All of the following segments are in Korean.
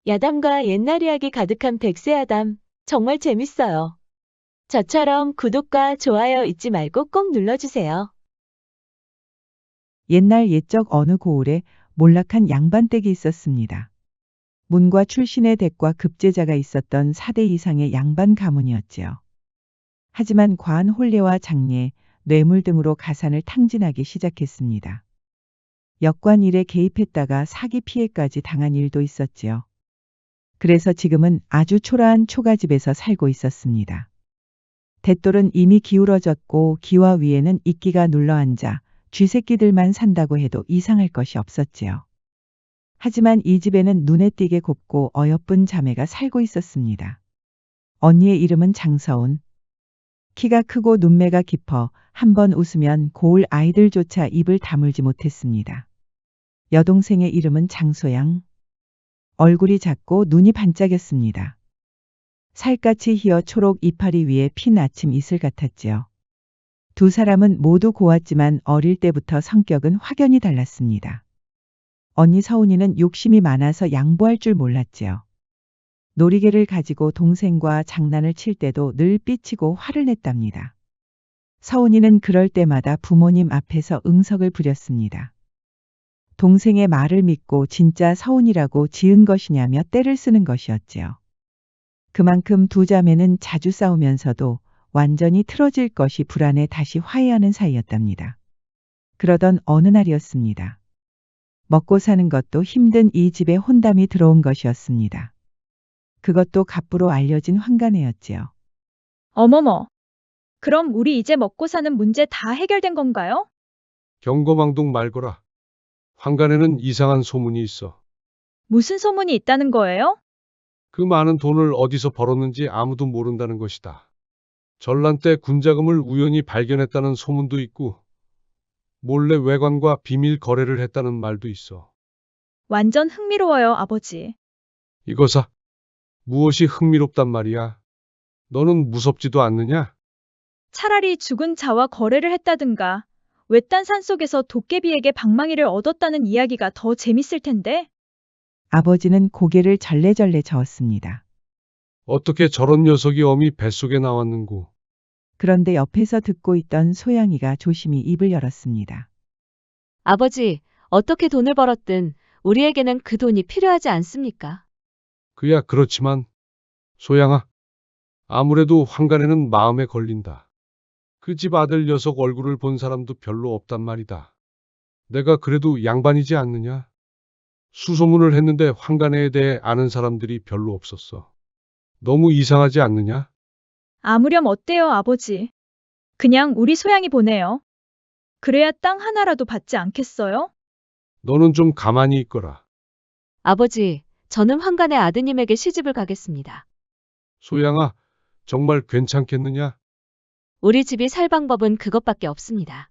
야담과 옛날 이야기 가득한 백세야담. 정말 재밌어요. 저처럼 구독과 좋아요 잊지 말고 꼭 눌러주세요. 옛날 옛적 어느 고을에 몰락한 양반댁이 있었습니다. 문과 출신의 댁과 급제자가 있었던 4대 이상의 양반 가문이었지요. 하지만 과한 혼례와 장례, 뇌물 등으로 가산을 탕진하기 시작했습니다. 역관 일에 개입했다가 사기 피해까지 당한 일도 있었지요. 그래서 지금은 아주 초라한 초가집에서 살고 있었습니다. 돛돌은 이미 기울어졌고 기와 위에는 이끼가 눌러앉아 쥐새끼들만 산다고 해도 이상할 것이 없었지요. 하지만 이 집에는 눈에 띄게 곱고 어여쁜 자매가 살고 있었습니다. 언니의 이름은 장서운. 키가 크고 눈매가 깊어 한번 웃으면 고을 아이들조차 입을 다물지 못했습니다. 여동생의 이름은 장소양. 얼굴이 작고 눈이 반짝였습니다. 살갗이 희어 초록 이파리 위에 핀 아침 이슬 같았지요. 두 사람은 모두 고왔지만 어릴 때부터 성격은 확연히 달랐습니다. 언니 서운이는 욕심이 많아서 양보할 줄 몰랐지요. 놀이개를 가지고 동생과 장난을 칠 때도 늘 삐치고 화를 냈답니다. 서운이는 그럴 때마다 부모님 앞에서 응석을 부렸습니다. 동생의 말을 믿고 진짜 서운이라고 지은 것이냐며 떼를 쓰는 것이었지요. 그만큼 두 자매는 자주 싸우면서도 완전히 틀어질 것이 불안해 다시 화해하는 사이였답니다. 그러던 어느 날이었습니다. 먹고 사는 것도 힘든 이 집에 혼담이 들어온 것이었습니다. 그것도 갑부로 알려진 환관애였지요. 어머머. 그럼 우리 이제 먹고 사는 문제 다 해결된 건가요? 경거망동 말거라. 환관에는 이상한 소문이 있어. 무슨 소문이 있다는 거예요? 그 많은 돈을 어디서 벌었는지 아무도 모른다는 것이다. 전란 때 군자금을 우연히 발견했다는 소문도 있고, 몰래 외관과 비밀 거래를 했다는 말도 있어. 완전 흥미로워요, 아버지. 이거사, 무엇이 흥미롭단 말이야? 너는 무섭지도 않느냐? 차라리 죽은 자와 거래를 했다든가, 외딴 산속에서 도깨비에게 방망이를 얻었다는 이야기가 더 재밌을 텐데. 아버지는 고개를 절레절레 저었습니다. 어떻게 저런 녀석이 어미 뱃속에 나왔는고? 그런데 옆에서 듣고 있던 소양이가 조심히 입을 열었습니다. 아버지, 어떻게 돈을 벌었든 우리에게는 그 돈이 필요하지 않습니까? 그야 그렇지만, 소양아, 아무래도 환관에는 마음에 걸린다. 그 집 아들 녀석 얼굴을 본 사람도 별로 없단 말이다. 내가 그래도 양반이지 않느냐? 수소문을 했는데 환관에에 대해 아는 사람들이 별로 없었어. 너무 이상하지 않느냐? 아무렴 어때요, 아버지? 그냥 우리 소양이 보내요. 그래야 땅 하나라도 받지 않겠어요? 너는 좀 가만히 있거라. 아버지, 저는 환관의 아드님에게 시집을 가겠습니다. 소양아, 정말 괜찮겠느냐? 우리 집이 살 방법은 그것밖에 없습니다.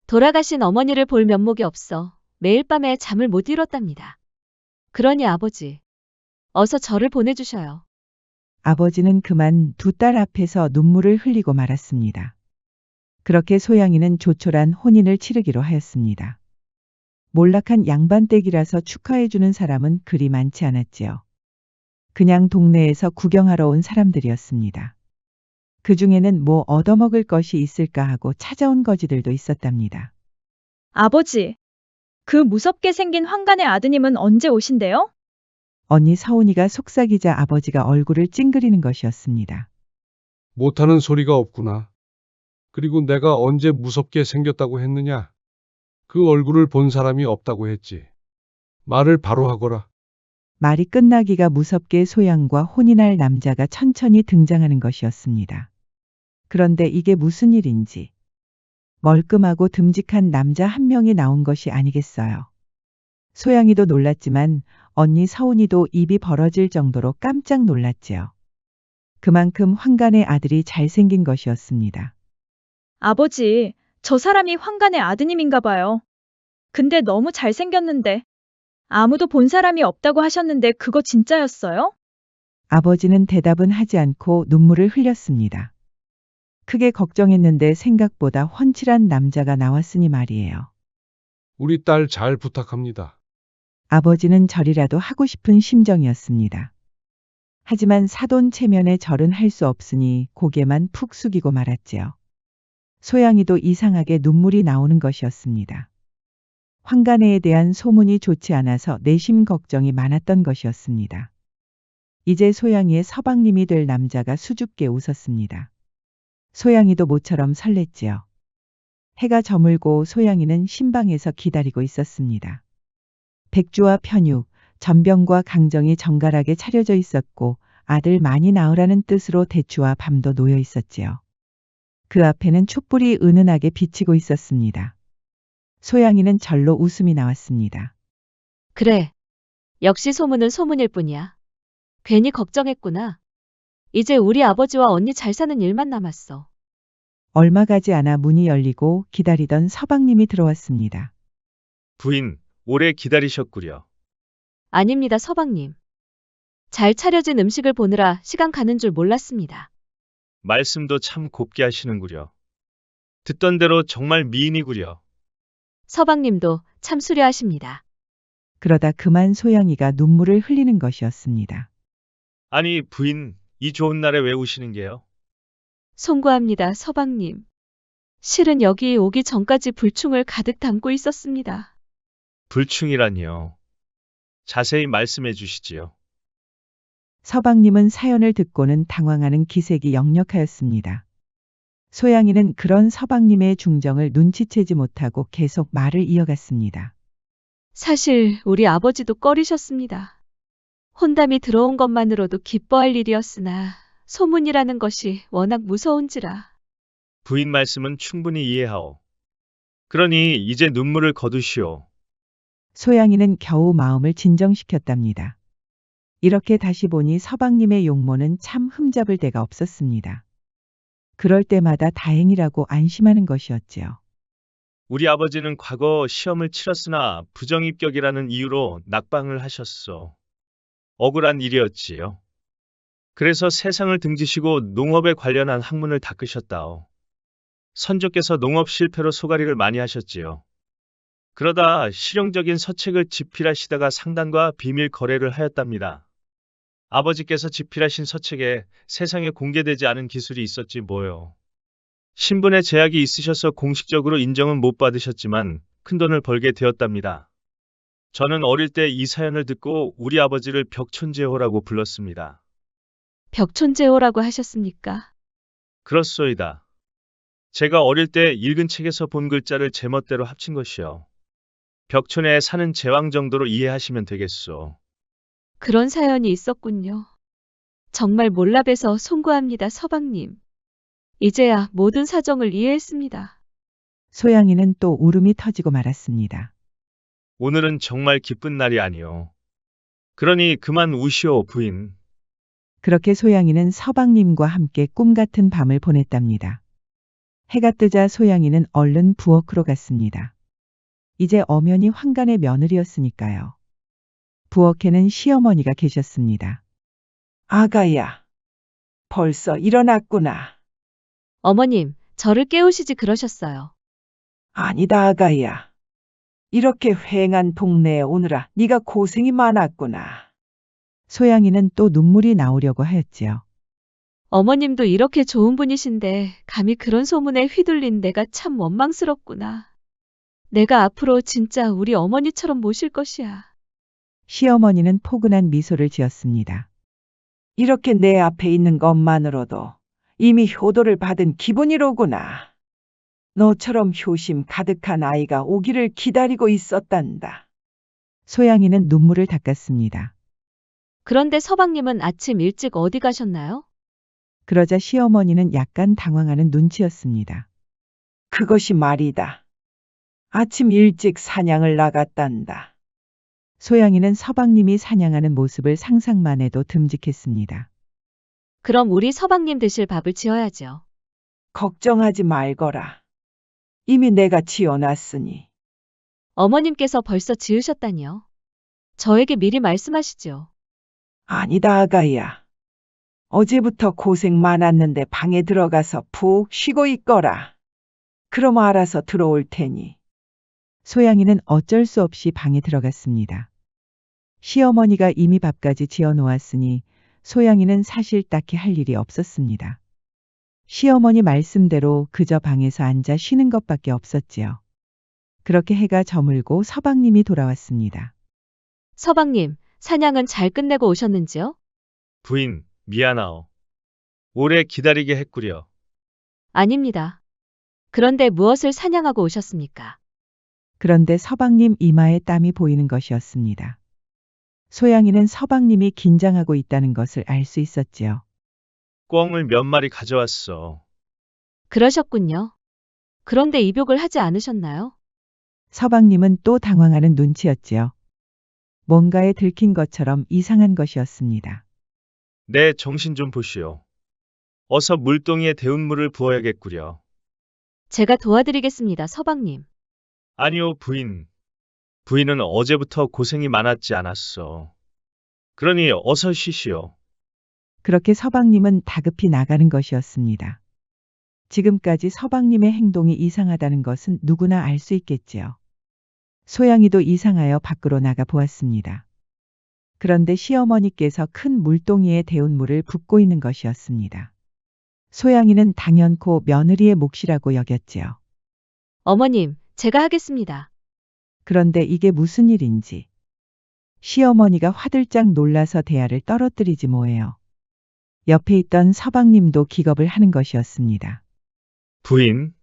돌아가신 어머니를 볼 면목이 없어 매일 밤에 잠을 못 이뤘답니다. 그러니 아버지, 어서 저를 보내주셔요. 아버지는 그만 두 딸 앞에서 눈물을 흘리고 말았습니다. 그렇게 소양이는 조촐한 혼인을 치르기로 하였습니다. 몰락한 양반댁이라서 축하해주는 사람은 그리 많지 않았지요. 그냥 동네에서 구경하러 온 사람들이었습니다. 그 중에는 뭐 얻어먹을 것이 있을까 하고 찾아온 거지들도 있었답니다. 아버지, 그 무섭게 생긴 환관의 아드님은 언제 오신대요? 언니 서운이가 속삭이자 아버지가 얼굴을 찡그리는 것이었습니다. 못하는 소리가 없구나. 그리고 내가 언제 무섭게 생겼다고 했느냐? 그 얼굴을 본 사람이 없다고 했지. 말을 바로 하거라. 말이 끝나기가 무섭게 소양과 혼인할 남자가 천천히 등장하는 것이었습니다. 그런데 이게 무슨 일인지 멀끔하고 듬직한 남자 한 명이 나온 것이 아니겠어요. 소양이도 놀랐지만 언니 서운이도 입이 벌어질 정도로 깜짝 놀랐지요. 그만큼 환관의 아들이 잘생긴 것이었습니다. 아버지, 저 사람이 환관의 아드님인가 봐요. 근데 너무 잘생겼는데. 아무도 본 사람이 없다고 하셨는데 그거 진짜였어요? 아버지는 대답은 하지 않고 눈물을 흘렸습니다. 크게 걱정했는데 생각보다 훤칠한 남자가 나왔으니 말이에요. 우리 딸 잘 부탁합니다. 아버지는 절이라도 하고 싶은 심정이었습니다. 하지만 사돈 체면에 절은 할 수 없으니 고개만 푹 숙이고 말았지요. 소양이도 이상하게 눈물이 나오는 것이었습니다. 황간애에 대한 소문이 좋지 않아서 내심 걱정이 많았던 것이었습니다. 이제 소양이의 서방님이 될 남자가 수줍게 웃었습니다. 소양이도 모처럼 설렜지요. 해가 저물고 소양이는 신방에서 기다리고 있었습니다. 백주와 편육, 전병과 강정이 정갈하게 차려져 있었고 아들 많이 낳으라는 뜻으로 대추와 밤도 놓여 있었지요. 그 앞에는 촛불이 은은하게 비치고 있었습니다. 소양이는 절로 웃음이 나왔습니다. 그래. 역시 소문은 소문일 뿐이야. 괜히 걱정했구나. 이제 우리 아버지와 언니 잘 사는 일만 남았어. 얼마 가지 않아 문이 열리고 기다리던 서방님이 들어왔습니다. 부인, 오래 기다리셨구려. 아닙니다, 서방님. 잘 차려진 음식을 보느라 시간 가는 줄 몰랐습니다. 말씀도 참 곱게 하시는구려. 듣던 대로 정말 미인이구려. 서방님도 참 수려하십니다. 그러다 그만 소양이가 눈물을 흘리는 것이었습니다. 아니, 부인, 이 좋은 날에 왜 우시는 게요? 송구합니다, 서방님. 실은 여기 오기 전까지 불충을 가득 담고 있었습니다. 불충이라니요. 자세히 말씀해 주시지요. 서방님은 사연을 듣고는 당황하는 기색이 역력하였습니다. 소양이는 그런 서방님의 중정을 눈치채지 못하고 계속 말을 이어갔습니다. 사실 우리 아버지도 꺼리셨습니다. 혼담이 들어온 것만으로도 기뻐할 일이었으나 소문이라는 것이 워낙 무서운지라. 부인 말씀은 충분히 이해하오. 그러니 이제 눈물을 거두시오. 소양이는 겨우 마음을 진정시켰답니다. 이렇게 다시 보니 서방님의 용모는 참 흠잡을 데가 없었습니다. 그럴 때마다 다행이라고 안심하는 것이었지요. 우리 아버지는 과거 시험을 치렀으나 부정입격이라는 이유로 낙방을 하셨소. 억울한 일이었지요. 그래서 세상을 등지시고 농업에 관련한 학문을 닦으셨다오. 선조께서 농업 실패로 소가리를 많이 하셨지요. 그러다 실용적인 서책을 집필하시다가 상단과 비밀 거래를 하였답니다. 아버지께서 집필하신 서책에 세상에 공개되지 않은 기술이 있었지 뭐요. 신분의 제약이 있으셔서 공식적으로 인정은 못 받으셨지만 큰돈을 벌게 되었답니다. 저는 어릴 때 이 사연을 듣고 우리 아버지를 벽촌제호라고 불렀습니다. 벽촌제호라고 하셨습니까? 그렇소이다. 제가 어릴 때 읽은 책에서 본 글자를 제멋대로 합친 것이요. 벽촌에 사는 제왕 정도로 이해하시면 되겠소. 그런 사연이 있었군요. 정말 몰라봬서 송구합니다, 서방님. 이제야 모든 사정을 이해했습니다. 소양이는 또 울음이 터지고 말았습니다. 오늘은 정말 기쁜 날이 아니오. 그러니 그만 우시오, 부인. 그렇게 소양이는 서방님과 함께 꿈 같은 밤을 보냈답니다. 해가 뜨자 소양이는 얼른 부엌으로 갔습니다. 이제 엄연히 황간의 며느리였으니까요. 부엌에는 시어머니가 계셨습니다. 아가야, 벌써 일어났구나. 어머님, 저를 깨우시지 그러셨어요. 아니다, 아가야. 이렇게 휑한 동네에 오느라 네가 고생이 많았구나. 소양이는 또 눈물이 나오려고 하였지요. 어머님도 이렇게 좋은 분이신데 감히 그런 소문에 휘둘린 내가 참 원망스럽구나. 내가 앞으로 진짜 우리 어머니처럼 모실 것이야. 시어머니는 포근한 미소를 지었습니다. 이렇게 내 앞에 있는 것만으로도 이미 효도를 받은 기분이로구나. 너처럼 효심 가득한 아이가 오기를 기다리고 있었단다. 소양이는 눈물을 닦았습니다. 그런데 서방님은 아침 일찍 어디 가셨나요? 그러자 시어머니는 약간 당황하는 눈치였습니다. 그것이 말이다. 아침 일찍 사냥을 나갔단다. 소양이는 서방님이 사냥하는 모습을 상상만 해도 듬직했습니다. 그럼 우리 서방님 드실 밥을 지어야죠. 걱정하지 말거라. 이미 내가 지어놨으니. 어머님께서 벌써 지으셨다니요. 저에게 미리 말씀하시죠. 아니다, 아가야. 어제부터 고생 많았는데 방에 들어가서 푹 쉬고 있거라. 그럼 알아서 들어올 테니. 소양이는 어쩔 수 없이 방에 들어갔습니다. 시어머니가 이미 밥까지 지어 놓았으니 소양이는 사실 딱히 할 일이 없었습니다. 시어머니 말씀대로 그저 방에서 앉아 쉬는 것밖에 없었지요. 그렇게 해가 저물고 서방님이 돌아왔습니다. 서방님, 사냥은 잘 끝내고 오셨는지요? 부인, 미안하오. 오래 기다리게 했구려. 아닙니다. 그런데 무엇을 사냥하고 오셨습니까? 그런데 서방님 이마에 땀이 보이는 것이었습니다. 소양이는 서방님이 긴장하고 있다는 것을 알 수 있었지요. 꿩을 몇 마리 가져왔어. 그러셨군요. 그런데 입욕을 하지 않으셨나요? 서방님은 또 당황하는 눈치였지요. 뭔가에 들킨 것처럼 이상한 것이었습니다. 내 정신 좀 보시오. 어서 물동이에 데운 물을 부어야겠구려. 제가 도와드리겠습니다, 서방님. 아니오, 부인. 부인은 어제부터 고생이 많았지 않았어. 그러니 어서 쉬시오. 그렇게 서방님은 다급히 나가는 것이었습니다. 지금까지 서방님의 행동이 이상하다는 것은 누구나 알 수 있겠지요. 소양이도 이상하여 밖으로 나가 보았습니다. 그런데 시어머니께서 큰 물동이에 데운 물을 붓고 있는 것이었습니다. 소양이는 당연코 며느리의 몫이라고 여겼지요. 어머님, 제가 하겠습니다. 그런데 이게 무슨 일인지. 시어머니가 화들짝 놀라서 대야를 떨어뜨리지 뭐예요. 옆에 있던 서방님도 기겁을 하는 것이었습니다. 부인,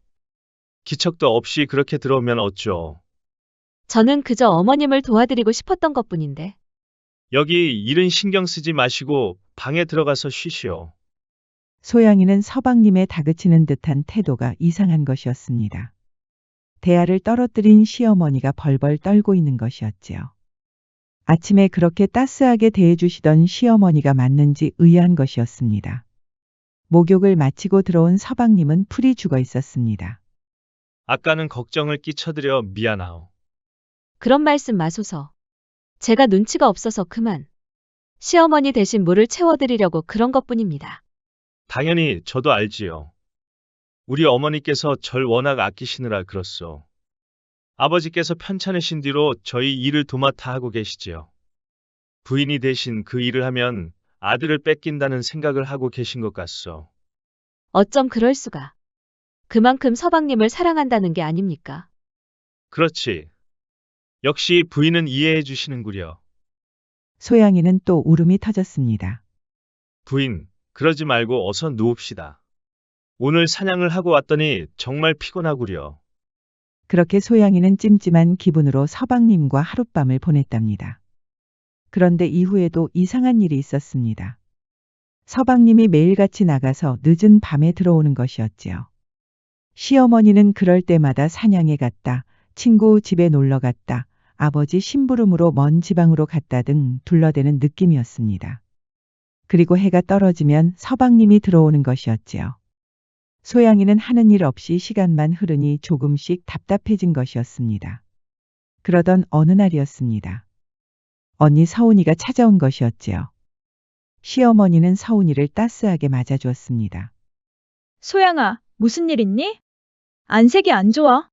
기척도 없이 그렇게 들어오면 어쩌. 저는 그저 어머님을 도와드리고 싶었던 것뿐인데. 여기 일은 신경 쓰지 마시고 방에 들어가서 쉬시오. 소양이는 서방님의 다그치는 듯한 태도가 이상한 것이었습니다. 대야를 떨어뜨린 시어머니가 벌벌 떨고 있는 것이었지요. 아침에 그렇게 따스하게 대해주시던 시어머니가 맞는지 의아한 것이었습니다. 목욕을 마치고 들어온 서방님은 풀이 죽어 있었습니다. 아까는 걱정을 끼쳐드려 미안하오. 그런 말씀 마소서. 제가 눈치가 없어서 그만. 시어머니 대신 물을 채워드리려고 그런 것뿐입니다. 당연히 저도 알지요. 우리 어머니께서 절 워낙 아끼시느라 그렇소. 아버지께서 편찮으신 뒤로 저희 일을 도맡아 하고 계시지요. 부인이 대신 그 일을 하면 아들을 뺏긴다는 생각을 하고 계신 것 같소. 어쩜 그럴 수가. 그만큼 서방님을 사랑한다는 게 아닙니까? 그렇지. 역시 부인은 이해해 주시는구려. 소양이는 또 울음이 터졌습니다. 부인, 그러지 말고 어서 누웁시다. 오늘 사냥을 하고 왔더니 정말 피곤하구려. 그렇게 소양이는 찜찜한 기분으로 서방님과 하룻밤을 보냈답니다. 그런데 이후에도 이상한 일이 있었습니다. 서방님이 매일같이 나가서 늦은 밤에 들어오는 것이었지요. 시어머니는 그럴 때마다 사냥에 갔다, 친구 집에 놀러 갔다, 아버지 심부름으로 먼 지방으로 갔다 등 둘러대는 느낌이었습니다. 그리고 해가 떨어지면 서방님이 들어오는 것이었지요. 소양이는 하는 일 없이 시간만 흐르니 조금씩 답답해진 것이었습니다. 그러던 어느 날이었습니다. 언니 서운이가 찾아온 것이었지요. 시어머니는 서운이를 따스하게 맞아주었습니다. 소양아, 무슨 일 있니? 안색이 안 좋아.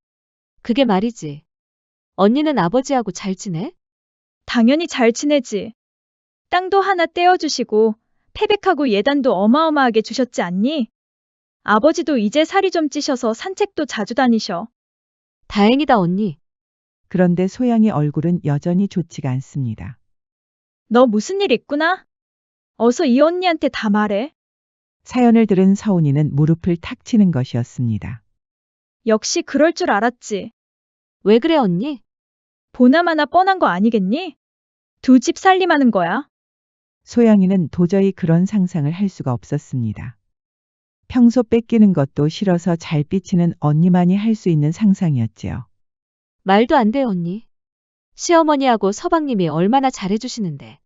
그게 말이지. 언니는 아버지하고 잘 지내? 당연히 잘 지내지. 땅도 하나 떼어주시고 패백하고 예단도 어마어마하게 주셨지 않니? 아버지도 이제 살이 좀 찌셔서 산책도 자주 다니셔. 다행이다, 언니. 그런데 소양이 얼굴은 여전히 좋지가 않습니다. 너 무슨 일 있구나? 어서 이 언니한테 다 말해. 사연을 들은 서운이는 무릎을 탁 치는 것이었습니다. 역시 그럴 줄 알았지. 왜 그래, 언니? 보나마나 뻔한 거 아니겠니? 두 집 살림하는 거야. 소양이는 도저히 그런 상상을 할 수가 없었습니다. 평소 뺏기는 것도 싫어서 잘 삐치는 언니만이 할 수 있는 상상이었지요. 말도 안 돼요, 언니. 시어머니하고 서방님이 얼마나 잘해주시는데.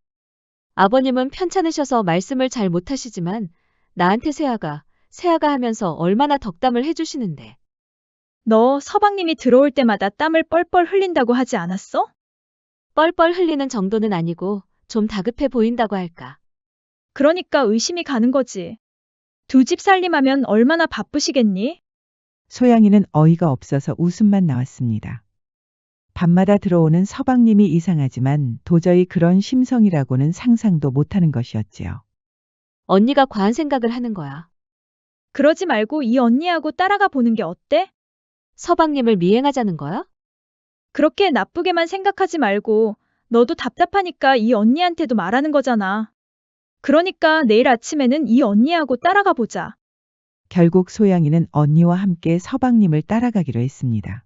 아버님은 편찮으셔서 말씀을 잘 못하시지만 나한테 세아가 하면서 얼마나 덕담을 해주시는데. 너 서방님이 들어올 때마다 땀을 뻘뻘 흘린다고 하지 않았어? 뻘뻘 흘리는 정도는 아니고 좀 다급해 보인다고 할까. 그러니까 의심이 가는 거지. 두 집 살림하면 얼마나 바쁘시겠니? 소양이는 어이가 없어서 웃음만 나왔습니다. 밤마다 들어오는 서방님이 이상하지만 도저히 그런 심성이라고는 상상도 못하는 것이었지요. 언니가 과한 생각을 하는 거야. 그러지 말고 이 언니하고 따라가 보는 게 어때? 서방님을 미행하자는 거야? 그렇게 나쁘게만 생각하지 말고 너도 답답하니까 이 언니한테도 말하는 거잖아. 그러니까 내일 아침에는 이 언니하고 따라가 보자. 결국 소양이는 언니와 함께 서방님을 따라가기로 했습니다.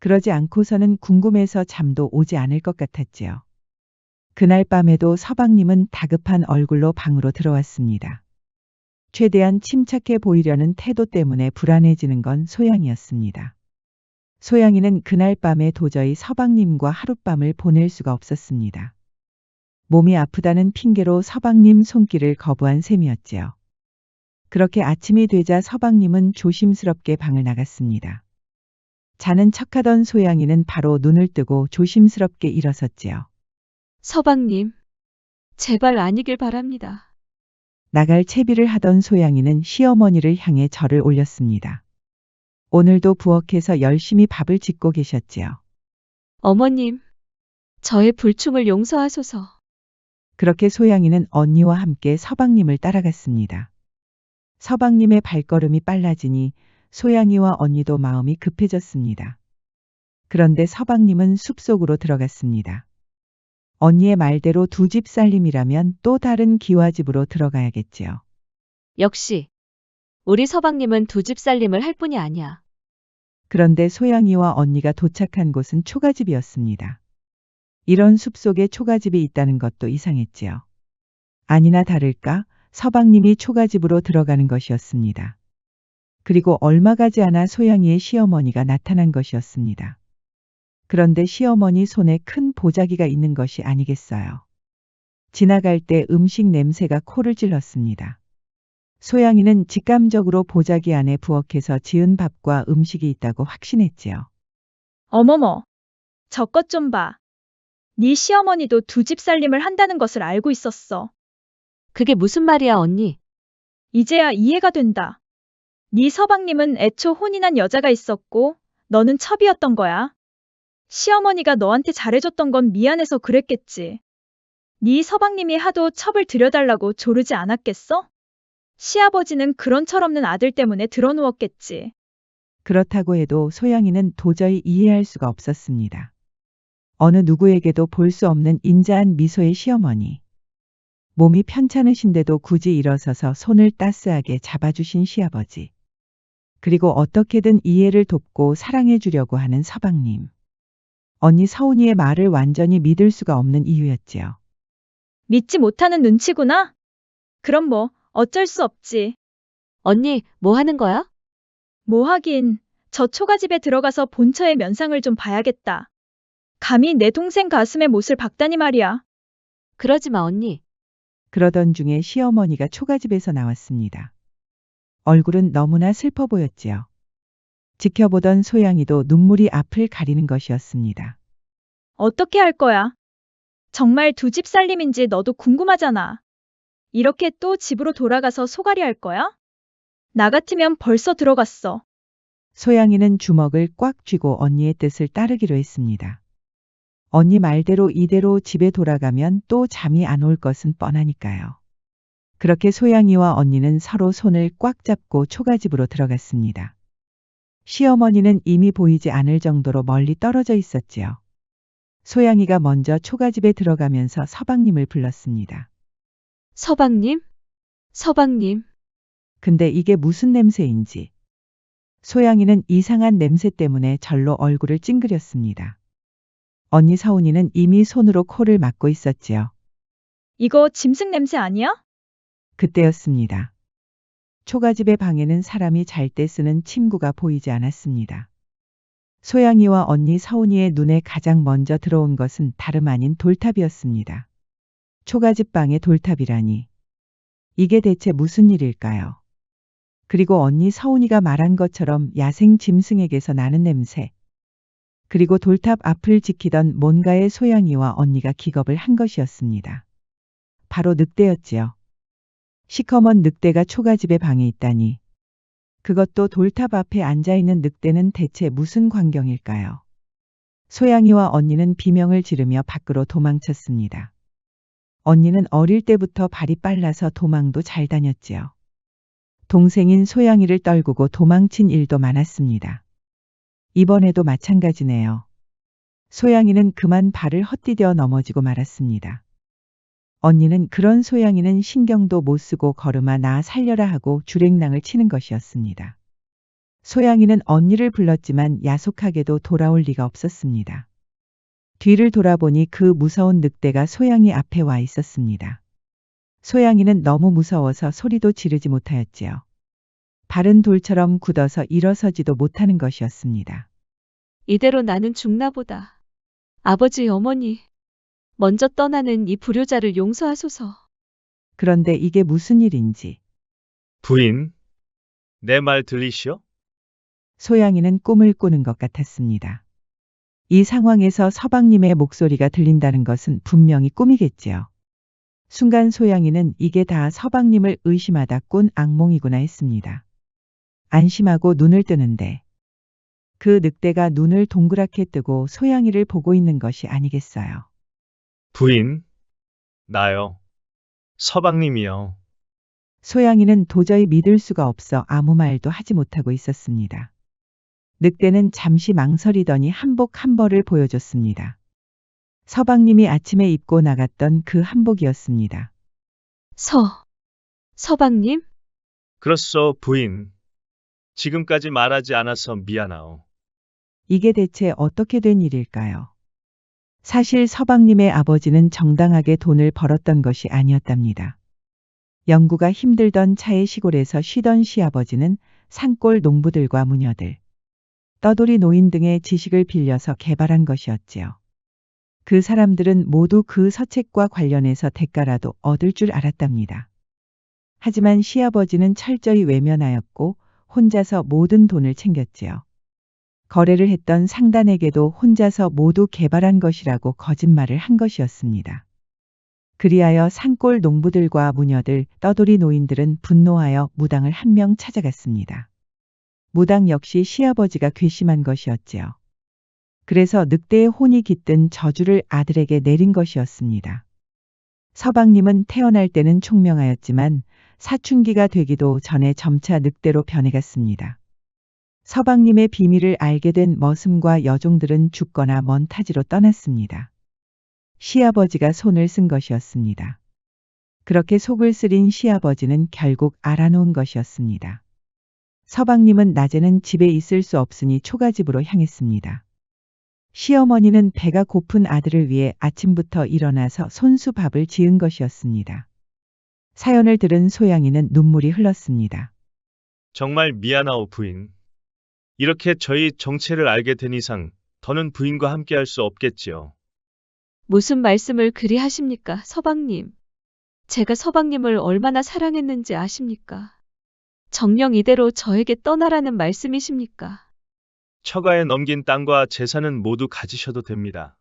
그러지 않고서는 궁금해서 잠도 오지 않을 것 같았지요. 그날 밤에도 서방님은 다급한 얼굴로 방으로 들어왔습니다. 최대한 침착해 보이려는 태도 때문에 불안해지는 건 소양이었습니다. 소양이는 그날 밤에 도저히 서방님과 하룻밤을 보낼 수가 없었습니다. 몸이 아프다는 핑계로 서방님 손길을 거부한 셈이었지요. 그렇게 아침이 되자 서방님은 조심스럽게 방을 나갔습니다. 자는 척하던 소양이는 바로 눈을 뜨고 조심스럽게 일어섰지요. 서방님, 제발 아니길 바랍니다. 나갈 채비를 하던 소양이는 시어머니를 향해 절을 올렸습니다. 오늘도 부엌에서 열심히 밥을 짓고 계셨지요. 어머님, 저의 불충을 용서하소서. 그렇게 소양이는 언니와 함께 서방님을 따라갔습니다. 서방님의 발걸음이 빨라지니 소양이와 언니도 마음이 급해졌습니다. 그런데 서방님은 숲속으로 들어갔습니다. 언니의 말대로 두 집 살림이라면 또 다른 기와집으로 들어가야겠지요. 역시 우리 서방님은 두 집 살림을 할 뿐이 아니야. 그런데 소양이와 언니가 도착한 곳은 초가집이었습니다. 이런 숲속에 초가집이 있다는 것도 이상했지요. 아니나 다를까 서방님이 초가집으로 들어가는 것이었습니다. 그리고 얼마 가지 않아 소양이의 시어머니가 나타난 것이었습니다. 그런데 시어머니 손에 큰 보자기가 있는 것이 아니겠어요. 지나갈 때 음식 냄새가 코를 찔렀습니다. 소양이는 직감적으로 보자기 안에 부엌에서 지은 밥과 음식이 있다고 확신했지요. 어머머, 저것 좀 봐. 네 시어머니도 두 집 살림을 한다는 것을 알고 있었어. 그게 무슨 말이야, 언니? 이제야 이해가 된다. 네 서방님은 애초 혼인한 여자가 있었고 너는 첩이었던 거야. 시어머니가 너한테 잘해줬던 건 미안해서 그랬겠지. 네 서방님이 하도 첩을 들여달라고 조르지 않았겠어? 시아버지는 그런 철없는 아들 때문에 드러누웠겠지. 그렇다고 해도 소양이는 도저히 이해할 수가 없었습니다. 어느 누구에게도 볼 수 없는 인자한 미소의 시어머니. 몸이 편찮으신데도 굳이 일어서서 손을 따스하게 잡아주신 시아버지. 그리고 어떻게든 이해를 돕고 사랑해 주려고 하는 서방님. 언니 서운이의 말을 완전히 믿을 수가 없는 이유였지요. 믿지 못하는 눈치구나? 그럼 뭐 어쩔 수 없지. 언니, 뭐 하는 거야? 뭐 하긴, 저 초가집에 들어가서 본처의 면상을 좀 봐야겠다. 감히 내 동생 가슴에 못을 박다니 말이야. 그러지 마, 언니. 그러던 중에 시어머니가 초가집에서 나왔습니다. 얼굴은 너무나 슬퍼 보였지요. 지켜보던 소양이도 눈물이 앞을 가리는 것이었습니다. 어떻게 할 거야? 정말 두 집 살림인지 너도 궁금하잖아. 이렇게 또 집으로 돌아가서 소갈이 할 거야? 나 같으면 벌써 들어갔어. 소양이는 주먹을 꽉 쥐고 언니의 뜻을 따르기로 했습니다. 언니 말대로 이대로 집에 돌아가면 또 잠이 안 올 것은 뻔하니까요. 그렇게 소양이와 언니는 서로 손을 꽉 잡고 초가집으로 들어갔습니다. 시어머니는 이미 보이지 않을 정도로 멀리 떨어져 있었지요. 소양이가 먼저 초가집에 들어가면서 서방님을 불렀습니다. 서방님? 서방님. 근데 이게 무슨 냄새인지. 소양이는 이상한 냄새 때문에 절로 얼굴을 찡그렸습니다. 언니 서운이는 이미 손으로 코를 막고 있었지요. 이거 짐승 냄새 아니야? 그때였습니다. 초가집의 방에는 사람이 잘 때 쓰는 침구가 보이지 않았습니다. 소양이와 언니 서운이의 눈에 가장 먼저 들어온 것은 다름 아닌 돌탑이었습니다. 초가집 방에 돌탑이라니. 이게 대체 무슨 일일까요? 그리고 언니 서운이가 말한 것처럼 야생 짐승에게서 나는 냄새. 그리고 돌탑 앞을 지키던 뭔가의 소양이와 언니가 기겁을 한 것이었습니다. 바로 늑대였지요. 시커먼 늑대가 초가집의 방에 있다니. 그것도 돌탑 앞에 앉아있는 늑대는 대체 무슨 광경일까요? 소양이와 언니는 비명을 지르며 밖으로 도망쳤습니다. 언니는 어릴 때부터 발이 빨라서 도망도 잘 다녔지요. 동생인 소양이를 떨구고 도망친 일도 많았습니다. 이번에도 마찬가지네요. 소양이는 그만 발을 헛디뎌 넘어지고 말았습니다. 언니는 그런 소양이는 신경도 못 쓰고 걸음아 나 살려라 하고 주랭랑을 치는 것이었습니다. 소양이는 언니를 불렀지만 야속하게도 돌아올 리가 없었습니다. 뒤를 돌아보니 그 무서운 늑대가 소양이 앞에 와 있었습니다. 소양이는 너무 무서워서 소리도 지르지 못하였지요. 발은 돌처럼 굳어서 일어서지도 못하는 것이었습니다. 이대로 나는 죽나 보다. 아버지, 어머니, 먼저 떠나는 이 불효자를 용서하소서. 그런데 이게 무슨 일인지 부인, 내 말 들리시오? 소양이는 꿈을 꾸는 것 같았습니다. 이 상황에서 서방님의 목소리가 들린다는 것은 분명히 꿈이겠지요. 순간 소양이는 이게 다 서방님을 의심하다 꾼 악몽이구나 했습니다. 안심하고 눈을 뜨는데 그 늑대가 눈을 동그랗게 뜨고 소양이를 보고 있는 것이 아니겠어요. 부인, 나요. 서방님이요. 소양이는 도저히 믿을 수가 없어 아무 말도 하지 못하고 있었습니다. 늑대는 잠시 망설이더니 한복 한 벌을 보여줬습니다. 서방님이 아침에 입고 나갔던 그 한복이었습니다. 서방님? 그렇소, 부인. 지금까지 말하지 않아서 미안하오. 이게 대체 어떻게 된 일일까요? 사실 서방님의 아버지는 정당하게 돈을 벌었던 것이 아니었답니다. 영구가 힘들던 차의 시골에서 쉬던 시아버지는 산골 농부들과 무녀들, 떠돌이 노인 등의 지식을 빌려서 개발한 것이었지요. 그 사람들은 모두 그 서책과 관련해서 대가라도 얻을 줄 알았답니다. 하지만 시아버지는 철저히 외면하였고 혼자서 모든 돈을 챙겼지요. 거래를 했던 상단에게도 혼자서 모두 개발한 것이라고 거짓말을 한 것이었습니다. 그리하여 산골 농부들과 무녀들, 떠돌이 노인들은 분노하여 무당을 한 명 찾아갔습니다. 무당 역시 시아버지가 괘씸한 것이었지요. 그래서 늑대의 혼이 깃든 저주를 아들에게 내린 것이었습니다. 서방님은 태어날 때는 총명하였지만 사춘기가 되기도 전에 점차 늑대로 변해갔습니다. 서방님의 비밀을 알게 된 머슴과 여종들은 죽거나 먼 타지로 떠났습니다. 시아버지가 손을 쓴 것이었습니다. 그렇게 속을 쓰린 시아버지는 결국 알아놓은 것이었습니다. 서방님은 낮에는 집에 있을 수 없으니 초가집으로 향했습니다. 시어머니는 배가 고픈 아들을 위해 아침부터 일어나서 손수 밥을 지은 것이었습니다. 사연을 들은 소양이는 눈물이 흘렀습니다. 정말 미안하오, 부인. 이렇게 저희 정체를 알게 된 이상 더는 부인과 함께할 수 없겠지요. 무슨 말씀을 그리 하십니까, 서방님? 제가 서방님을 얼마나 사랑했는지 아십니까? 정녕 이대로 저에게 떠나라는 말씀이십니까? 처가에 넘긴 땅과 재산은 모두 가지셔도 됩니다.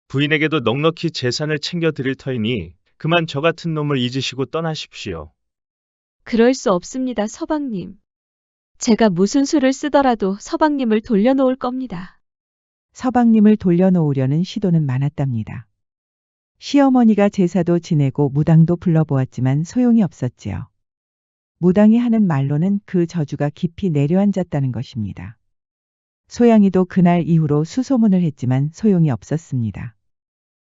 부인에게도 넉넉히 재산을 챙겨드릴 터이니 그만 저 같은 놈을 잊으시고 떠나십시오. 그럴 수 없습니다, 서방님. 제가 무슨 수를 쓰더라도 서방님을 돌려놓을 겁니다. 서방님을 돌려놓으려는 시도는 많았답니다. 시어머니가 제사도 지내고 무당도 불러보았지만 소용이 없었지요. 무당이 하는 말로는 그 저주가 깊이 내려앉았다는 것입니다. 소양이도 그날 이후로 수소문을 했지만 소용이 없었습니다.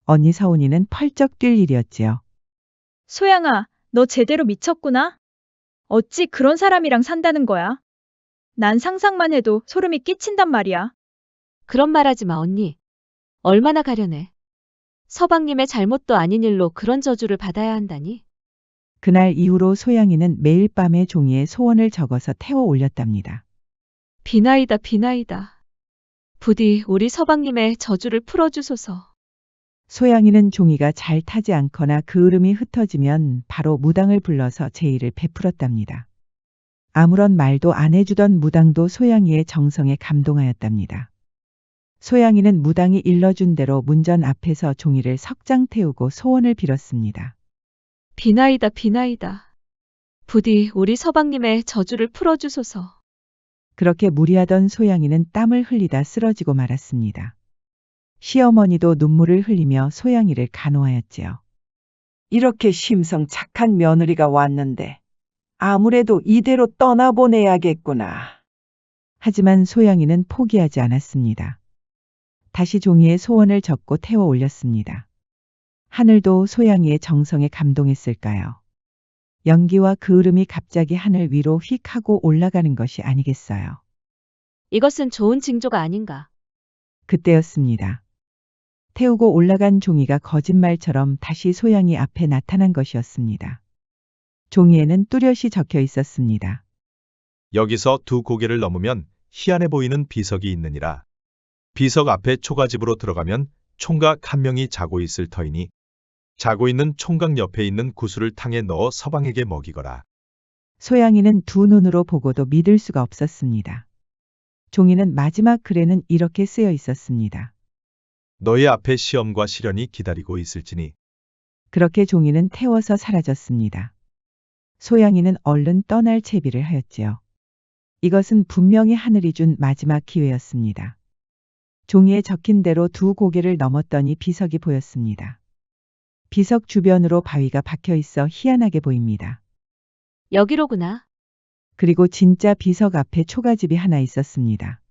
언니 서운이는 펄쩍 뛸 일이었지요. 소양아, 너 제대로 미쳤구나? 어찌 그런 사람이랑 산다는 거야? 난 상상만 해도 소름이 끼친단 말이야. 그런 말 하지 마, 언니. 얼마나 가련해. 서방님의 잘못도 아닌 일로 그런 저주를 받아야 한다니. 그날 이후로 소양이는 매일 밤에 종이에 소원을 적어서 태워 올렸답니다. 비나이다, 비나이다. 부디 우리 서방님의 저주를 풀어주소서. 소양이는 종이가 잘 타지 않거나 그을음이 흩어지면 바로 무당을 불러서 제의를 베풀었답니다. 아무런 말도 안 해주던 무당도 소양이의 정성에 감동하였답니다. 소양이는 무당이 일러준 대로 문전 앞에서 종이를 석장 태우고 소원을 빌었습니다. 비나이다, 비나이다. 부디 우리 서방님의 저주를 풀어주소서. 그렇게 무리하던 소양이는 땀을 흘리다 쓰러지고 말았습니다. 시어머니도 눈물을 흘리며 소양이를 간호하였지요. 이렇게 심성 착한 며느리가 왔는데 아무래도 이대로 떠나보내야겠구나. 하지만 소양이는 포기하지 않았습니다. 다시 종이에 소원을 적고 태워 올렸습니다. 하늘도 소양이의 정성에 감동했을까요? 연기와 그을음이 갑자기 하늘 위로 휙 하고 올라가는 것이 아니겠어요. 이것은 좋은 징조가 아닌가. 그때였습니다. 태우고 올라간 종이가 거짓말처럼 다시 소양이 앞에 나타난 것이었습니다. 종이에는 뚜렷이 적혀 있었습니다. 여기서 두 고개를 넘으면 희한해 보이는 비석이 있느니라. 비석 앞에 초가집으로 들어가면 총각 한 명이 자고 있을 터이니 자고 있는 총각 옆에 있는 구슬을 탕에 넣어 서방에게 먹이거라. 소양이는 두 눈으로 보고도 믿을 수가 없었습니다. 종이는 마지막 글에는 이렇게 쓰여 있었습니다. 너의 앞에 시험과 시련이 기다리고 있을지니. 그렇게 종이는 태워서 사라졌습니다. 소양이는 얼른 떠날 채비를 하였지요. 이것은 분명히 하늘이 준 마지막 기회였습니다. 종이에 적힌 대로 두 고개를 넘었더니 비석이 보였습니다. 비석 주변으로 바위가 박혀 있어 희한하게 보입니다. 여기로구나. 그리고 진짜 비석 앞에 초가집이 하나 있었습니다.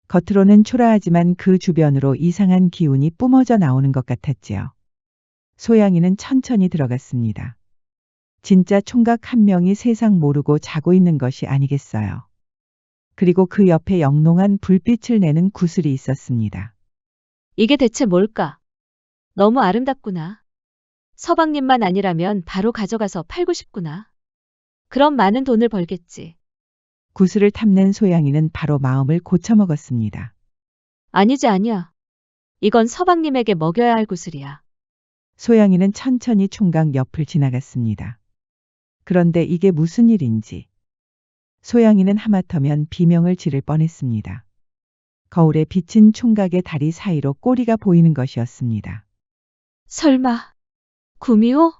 겉으로는 초라하지만 그 주변으로 이상한 기운이 뿜어져 나오는 것 같았지요. 소양이는 천천히 들어갔습니다. 진짜 총각 한 명이 세상 모르고 자고 있는 것이 아니겠어요. 그리고 그 옆에 영롱한 불빛을 내는 구슬이 있었습니다. 이게 대체 뭘까? 너무 아름답구나. 서방님만 아니라면 바로 가져가서 팔고 싶구나. 그럼 많은 돈을 벌겠지. 구슬을 탐낸 소양이는 바로 마음을 고쳐먹었습니다. 아니지 아니야. 이건 서방님에게 먹여야 할 구슬이야. 소양이는 천천히 총각 옆을 지나갔습니다. 그런데 이게 무슨 일인지. 소양이는 하마터면 비명을 지를 뻔했습니다. 거울에 비친 총각의 다리 사이로 꼬리가 보이는 것이었습니다. 설마 구미호?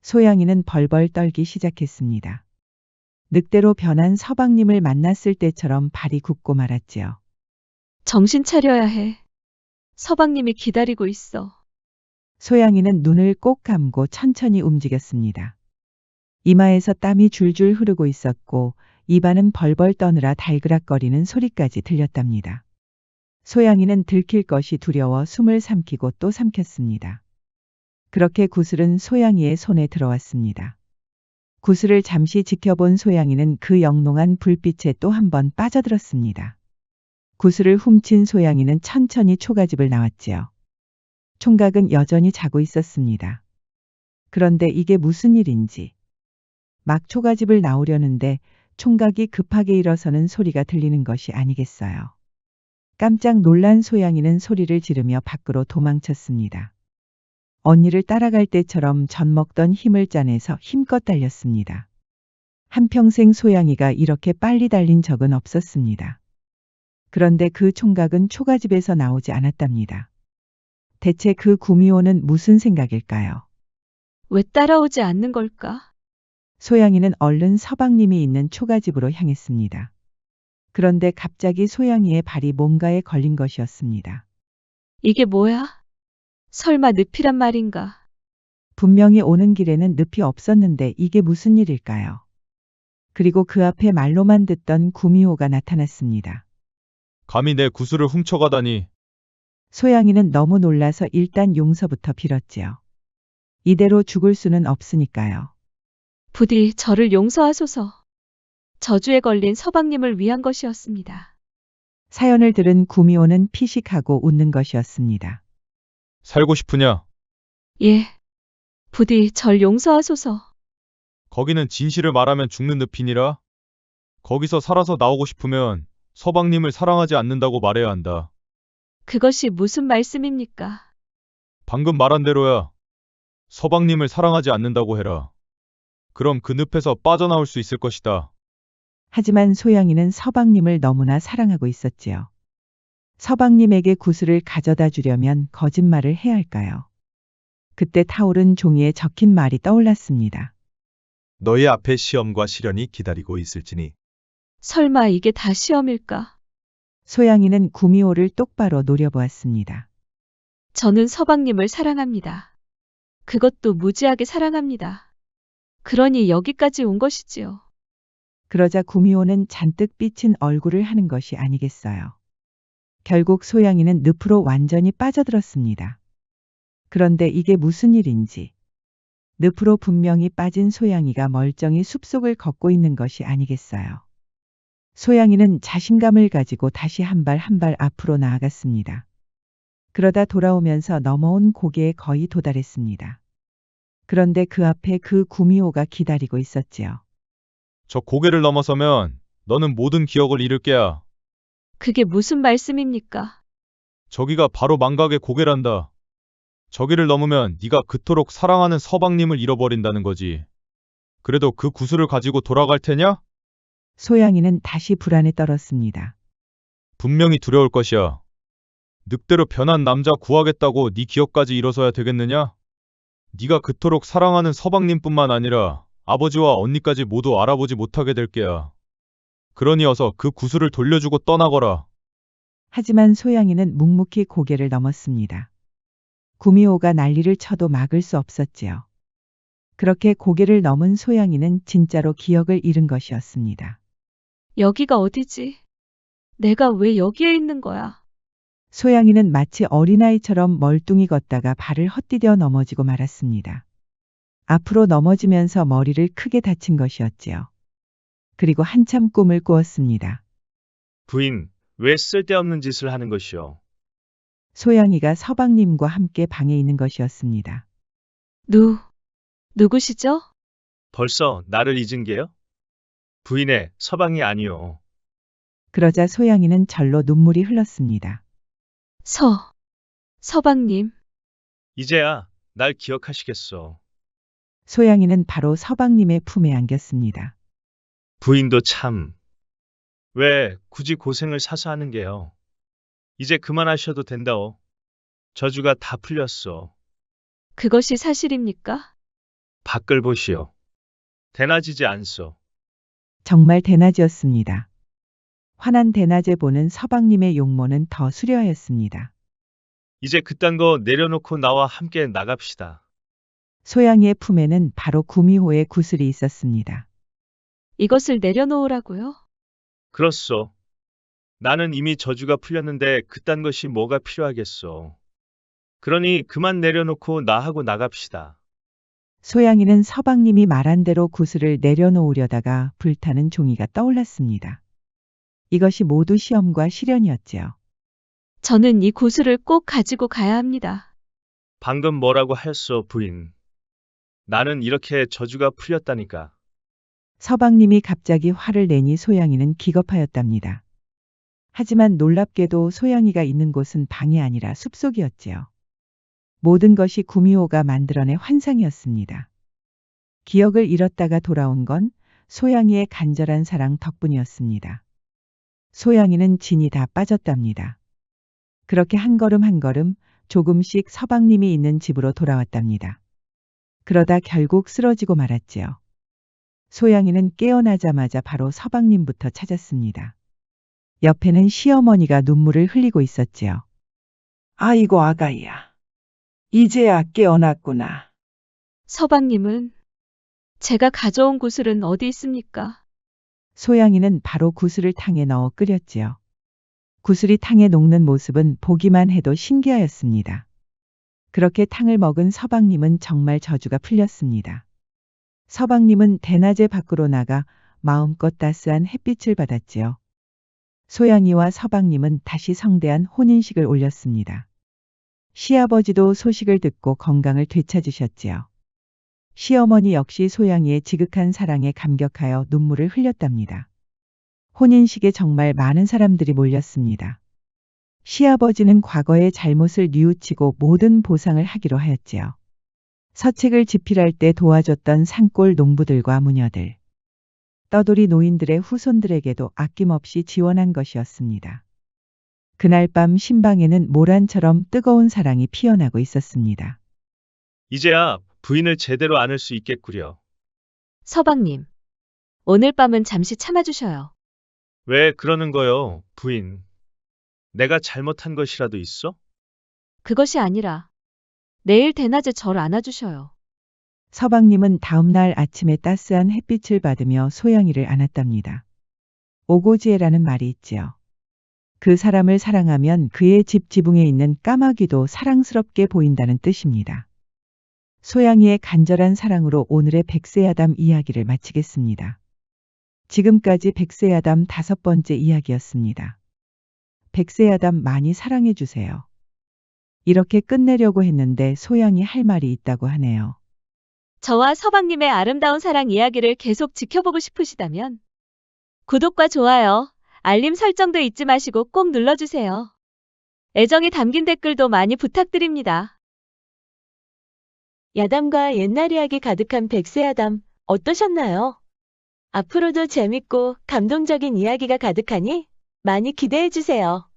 소양이는 벌벌 떨기 시작했습니다. 늑대로 변한 서방님을 만났을 때처럼 발이 굳고 말았지요. 정신 차려야 해. 서방님이 기다리고 있어. 소양이는 눈을 꼭 감고 천천히 움직였습니다. 이마에서 땀이 줄줄 흐르고 있었고 입안은 벌벌 떠느라 달그락거리는 소리까지 들렸답니다. 소양이는 들킬 것이 두려워 숨을 삼키고 또 삼켰습니다. 그렇게 구슬은 소양이의 손에 들어왔습니다. 구슬을 잠시 지켜본 소양이는 그 영롱한 불빛에 또 한 번 빠져들었습니다. 구슬을 훔친 소양이는 천천히 초가집을 나왔지요. 총각은 여전히 자고 있었습니다. 그런데 이게 무슨 일인지. 막 초가집을 나오려는데 총각이 급하게 일어서는 소리가 들리는 것이 아니겠어요. 깜짝 놀란 소양이는 소리를 지르며 밖으로 도망쳤습니다. 언니를 따라갈 때처럼 젖먹던 힘을 짜내서 힘껏 달렸습니다. 한평생 소양이가 이렇게 빨리 달린 적은 없었습니다. 그런데 그 총각은 초가집에서 나오지 않았답니다. 대체 그 구미호는 무슨 생각일까요? 왜 따라오지 않는 걸까? 소양이는 얼른 서방님이 있는 초가집으로 향했습니다. 그런데 갑자기 소양이의 발이 뭔가에 걸린 것이었습니다. 이게 뭐야? 설마 늪이란 말인가? 분명히 오는 길에는 늪이 없었는데 이게 무슨 일일까요? 그리고 그 앞에 말로만 듣던 구미호가 나타났습니다. 감히 내 구슬을 훔쳐가다니. 소양이는 너무 놀라서 일단 용서부터 빌었지요. 이대로 죽을 수는 없으니까요. 부디 저를 용서하소서. 저주에 걸린 서방님을 위한 것이었습니다. 사연을 들은 구미호는 피식하고 웃는 것이었습니다. 살고 싶으냐? 예. 부디 절 용서하소서. 거기는 진실을 말하면 죽는 늪이니라. 거기서 살아서 나오고 싶으면 서방님을 사랑하지 않는다고 말해야 한다. 그것이 무슨 말씀입니까? 방금 말한 대로야. 서방님을 사랑하지 않는다고 해라. 그럼 그 늪에서 빠져나올 수 있을 것이다. 하지만 소양이는 서방님을 너무나 사랑하고 있었지요. 서방님에게 구슬을 가져다 주려면 거짓말을 해야 할까요? 그때 타오른 종이에 적힌 말이 떠올랐습니다. 너의 앞에 시험과 시련이 기다리고 있을지니. 설마 이게 다 시험일까? 소양이는 구미호를 똑바로 노려보았습니다. 저는 서방님을 사랑합니다. 그것도 무지하게 사랑합니다. 그러니 여기까지 온 것이지요. 그러자 구미호는 잔뜩 삐친 얼굴을 하는 것이 아니겠어요. 결국 소양이는 늪으로 완전히 빠져들었습니다. 그런데 이게 무슨 일인지. 늪으로 분명히 빠진 소양이가 멀쩡히 숲속을 걷고 있는 것이 아니겠어요. 소양이는 자신감을 가지고 다시 한 발 한 발 앞으로 나아갔습니다. 그러다 돌아오면서 넘어온 고개에 거의 도달했습니다. 그런데 그 앞에 그 구미호가 기다리고 있었지요. 저 고개를 넘어서면 너는 모든 기억을 잃을 게야. 그게 무슨 말씀입니까? 저기가 바로 망각의 고개란다. 저기를 넘으면 네가 그토록 사랑하는 서방님을 잃어버린다는 거지. 그래도 그 구슬을 가지고 돌아갈 테냐? 소양이는 다시 불안에 떨었습니다. 분명히 두려울 것이야. 늑대로 변한 남자 구하겠다고 네 기억까지 잃어서야 되겠느냐? 네가 그토록 사랑하는 서방님뿐만 아니라 아버지와 언니까지 모두 알아보지 못하게 될 게야. 그러니 어서 그 구슬을 돌려주고 떠나거라. 하지만 소양이는 묵묵히 고개를 넘었습니다. 구미호가 난리를 쳐도 막을 수 없었지요. 그렇게 고개를 넘은 소양이는 진짜로 기억을 잃은 것이었습니다. 여기가 어디지? 내가 왜 여기에 있는 거야? 소양이는 마치 어린아이처럼 멀뚱히 걷다가 발을 헛디뎌 넘어지고 말았습니다. 앞으로 넘어지면서 머리를 크게 다친 것이었지요. 그리고 한참 꿈을 꾸었습니다. 부인, 왜 쓸데없는 짓을 하는 것이오? 소양이가 서방님과 함께 방에 있는 것이었습니다. 누구시죠? 벌써 나를 잊은 게요? 부인의 서방이 아니오. 그러자 소양이는 절로 눈물이 흘렀습니다. 서방님. 이제야 날 기억하시겠소. 소양이는 바로 서방님의 품에 안겼습니다. 부인도 참. 왜 굳이 고생을 사서 하는 게요? 이제 그만하셔도 된다오. 저주가 다 풀렸소. 그것이 사실입니까? 밖을 보시오. 대낮이지 않소. 정말 대낮이었습니다. 환한 대낮에 보는 서방님의 용모는 더 수려하였습니다. 이제 그딴 거 내려놓고 나와 함께 나갑시다. 소양이의 품에는 바로 구미호의 구슬이 있었습니다. 이것을 내려놓으라고요? 그렇소. 나는 이미 저주가 풀렸는데 그딴 것이 뭐가 필요하겠소. 그러니 그만 내려놓고 나하고 나갑시다. 소양이는 서방님이 말한 대로 구슬을 내려놓으려다가 불타는 종이가 떠올랐습니다. 이것이 모두 시험과 시련이었지요. 저는 이 구슬을 꼭 가지고 가야 합니다. 방금 뭐라고 하였소, 부인? 나는 이렇게 저주가 풀렸다니까. 서방님이 갑자기 화를 내니 소양이는 기겁하였답니다. 하지만 놀랍게도 소양이가 있는 곳은 방이 아니라 숲속이었지요. 모든 것이 구미호가 만들어낸 환상이었습니다. 기억을 잃었다가 돌아온 건 소양이의 간절한 사랑 덕분이었습니다. 소양이는 진이 다 빠졌답니다. 그렇게 한 걸음 한 걸음 조금씩 서방님이 있는 집으로 돌아왔답니다. 그러다 결국 쓰러지고 말았지요. 소양이는 깨어나자마자 바로 서방님부터 찾았습니다. 옆에는 시어머니가 눈물을 흘리고 있었지요. 아이고 아가야. 이제야 깨어났구나. 서방님은 제가 가져온 구슬은 어디 있습니까? 소양이는 바로 구슬을 탕에 넣어 끓였지요. 구슬이 탕에 녹는 모습은 보기만 해도 신기하였습니다. 그렇게 탕을 먹은 서방님은 정말 저주가 풀렸습니다. 서방님은 대낮에 밖으로 나가 마음껏 따스한 햇빛을 받았지요. 소양이와 서방님은 다시 성대한 혼인식을 올렸습니다. 시아버지도 소식을 듣고 건강을 되찾으셨지요. 시어머니 역시 소양이의 지극한 사랑에 감격하여 눈물을 흘렸답니다. 혼인식에 정말 많은 사람들이 몰렸습니다. 시아버지는 과거의 잘못을 뉘우치고 모든 보상을 하기로 하였지요. 서책을 집필할 때 도와줬던 산골 농부들과 무녀들, 떠돌이 노인들의 후손들에게도 아낌없이 지원한 것이었습니다. 그날 밤 신방에는 모란처럼 뜨거운 사랑이 피어나고 있었습니다. 이제야 부인을 제대로 안을 수 있겠구려. 서방님. 오늘 밤은 잠시 참아주셔요. 왜 그러는 거요, 부인? 내가 잘못한 것이라도 있어? 그것이 아니라 내일 대낮에 절 안아주셔요. 서방님은 다음 날 아침에 따스한 햇빛을 받으며 소영이를 안았답니다. 오고지에라는 말이 있지요. 그 사람을 사랑하면 그의 집 지붕에 있는 까마귀도 사랑스럽게 보인다는 뜻입니다. 소양이의 간절한 사랑으로 오늘의 백세야담 이야기를 마치겠습니다. 지금까지 백세야담 5번째 이야기였습니다. 백세야담 많이 사랑해 주세요. 이렇게 끝내려고 했는데 소양이 할 말이 있다고 하네요. 저와 서방님의 아름다운 사랑 이야기를 계속 지켜보고 싶으시다면 구독과 좋아요, 알림 설정도 잊지 마시고 꼭 눌러주세요. 애정이 담긴 댓글도 많이 부탁드립니다. 야담과 옛날 이야기 가득한 백세야담 어떠셨나요? 앞으로도 재밌고 감동적인 이야기가 가득하니 많이 기대해주세요.